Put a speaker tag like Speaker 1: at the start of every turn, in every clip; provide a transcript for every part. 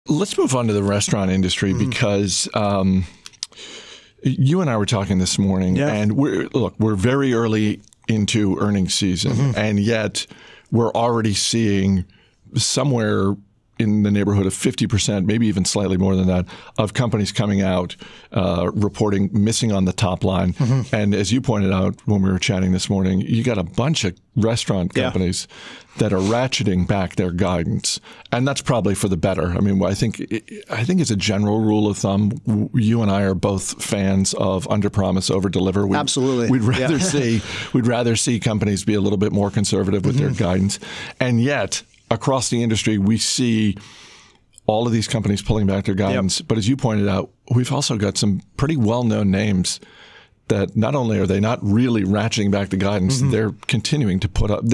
Speaker 1: Let's move on to the restaurant industry because you and I were talking this morning, and we're very early into earnings season, and yet we're already seeing somewhere in the neighborhood of 50%, maybe even slightly more than that, of companies coming out reporting missing on the top line. And as you pointed out when we were chatting this morning, you got a bunch of restaurant companies that are ratcheting back their guidance, and that's probably for the better. I mean, I think as a general rule of thumb, you and I are both fans of under promise, over deliver.
Speaker 2: Absolutely,
Speaker 1: we'd rather see companies be a little bit more conservative with their guidance, and yet across the industry, we see all of these companies pulling back their guidance. But as you pointed out, we've also got some pretty well-known names that not only are they not really ratcheting back the guidance, they're continuing to put up.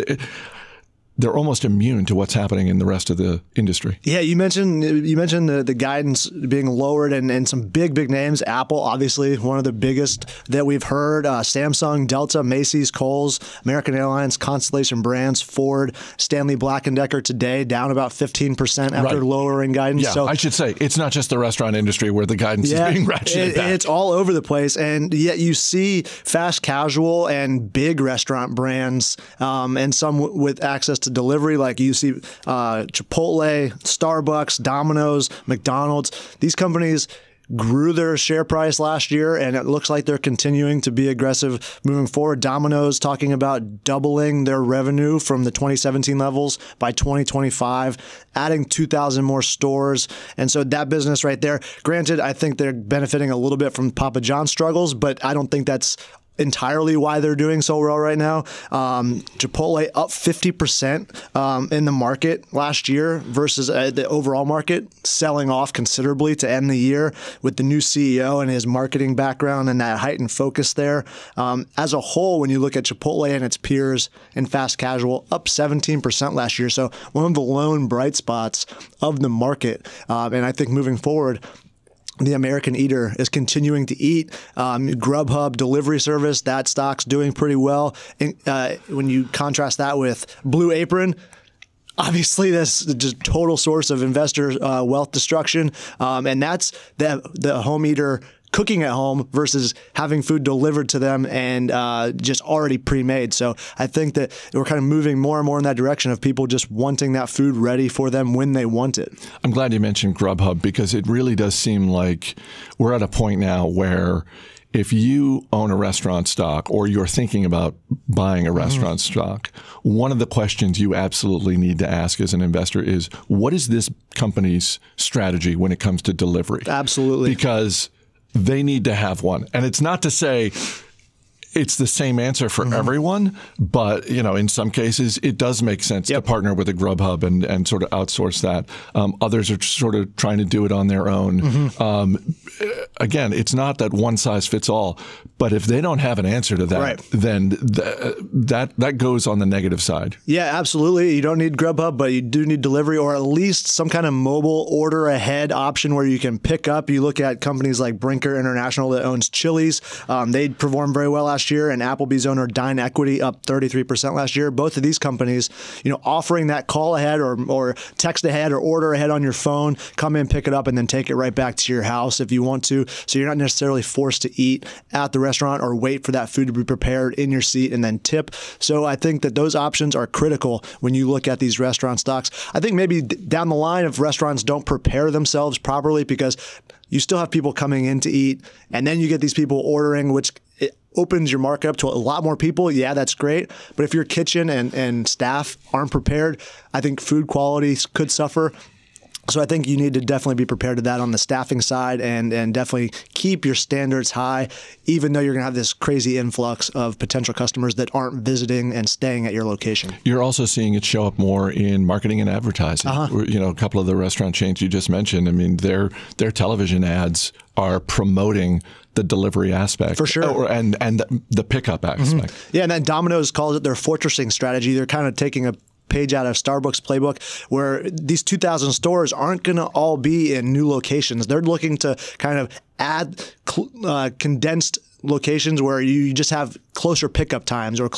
Speaker 1: They're almost immune to what's happening in the rest of the industry.
Speaker 2: Yeah, you mentioned the guidance being lowered and some big names. Apple, obviously, one of the biggest that we've heard. Samsung, Delta, Macy's, Kohl's, American Airlines, Constellation Brands, Ford, Stanley Black & Decker today down about 15% after lowering guidance.
Speaker 1: Yeah, so I should say it's not just the restaurant industry where the guidance is being ratcheted back.
Speaker 2: It's all over the place, and yet you see fast casual and big restaurant brands and some with access to delivery, like you see Chipotle, Starbucks, Domino's, McDonald's. These companies grew their share price last year, and it looks like they're continuing to be aggressive moving forward. Domino's talking about doubling their revenue from the 2017 levels by 2025, adding 2,000 more stores. And so that business right there, granted, I think they're benefiting a little bit from Papa John's struggles, but I don't think that's entirely why they're doing so well right now. Chipotle up 50% in the market last year versus the overall market, selling off considerably to end the year with the new CEO and his marketing background and that heightened focus there. As a whole, when you look at Chipotle and its peers in fast casual, up 17% last year. So one of the lone bright spots of the market. And I think moving forward, the American Eater is continuing to eat. Grubhub delivery service, that stock's doing pretty well. When you contrast that with Blue Apron, obviously that's just total source of investor wealth destruction. And that's the home eater cooking at home versus having food delivered to them and just already pre-made. So I think that we're kind of moving more and more in that direction of people just wanting that food ready for them when they want it.
Speaker 1: I'm glad you mentioned Grubhub because it really does seem like we're at a point now where if you own a restaurant stock or you're thinking about buying a restaurant stock, one of the questions you absolutely need to ask as an investor is, what is this company's strategy when it comes to delivery?
Speaker 2: Absolutely.
Speaker 1: Because they need to have one. And it's not to say it's the same answer for everyone, but in some cases it does make sense to partner with a Grubhub and sort of outsource that. Others are sort of trying to do it on their own. Again, it's not that one size fits all, but if they don't have an answer to that, then that goes on the negative side.
Speaker 2: Yeah, absolutely. You don't need Grubhub, but you do need delivery or at least some kind of mobile order ahead option where you can pick up. You look at companies like Brinker International that owns Chili's. They performed very well last year, and Applebee's owner Dine Equity up 33% last year. Both of these companies, offering that call ahead or text ahead or order ahead on your phone, come in, pick it up, and then take it right back to your house if you want to. So you're not necessarily forced to eat at the restaurant or wait for that food to be prepared in your seat and then tip. So I think that those options are critical when you look at these restaurant stocks. I think maybe down the line, if restaurants don't prepare themselves properly, because you still have people coming in to eat, and then you get these people ordering, which it opens your market up to a lot more people. Yeah, that's great. But if your kitchen and staff aren't prepared, I think food quality could suffer. So I think you need to definitely be prepared to that on the staffing side and definitely keep your standards high, even though you're going to have this crazy influx of potential customers that aren't visiting and staying at your location.
Speaker 1: You're also seeing it show up more in marketing and advertising. A couple of the restaurant chains you just mentioned, I mean, their television ads are promoting the delivery aspect.
Speaker 2: For sure.
Speaker 1: And the pickup aspect.
Speaker 2: Yeah, and then Domino's calls it their fortressing strategy. They're kind of taking a page out of Starbucks Playbook, where these 2,000 stores aren't going to all be in new locations. They're looking to kind of add condensed locations where you just have closer pickup times or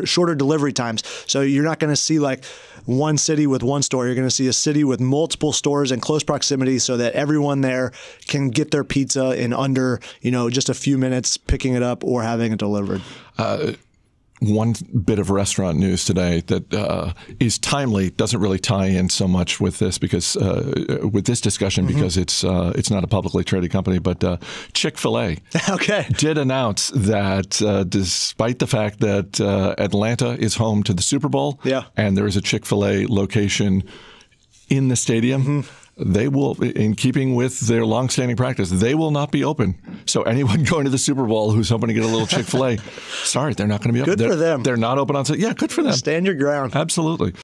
Speaker 2: shorter delivery times. So you're not going to see like one city with one store. You're going to see a city with multiple stores in close proximity, so that everyone there can get their pizza in under, just a few minutes, picking it up or having it delivered.
Speaker 1: One bit of restaurant news today that is timely, doesn't really tie in so much with this with this discussion, because it's not a publicly traded company, but Chick-fil-A did announce that despite the fact that Atlanta is home to the Super Bowl, and there is a Chick-fil-A location in the stadium, they will, in keeping with their longstanding practice, they will not be open. So anyone going to the Super Bowl who's hoping to get a little Chick-fil-A, sorry, they're not going to be open.
Speaker 2: Good for them.
Speaker 1: They're not open on Sunday. Yeah, good for them.
Speaker 2: Stand your ground.
Speaker 1: Absolutely.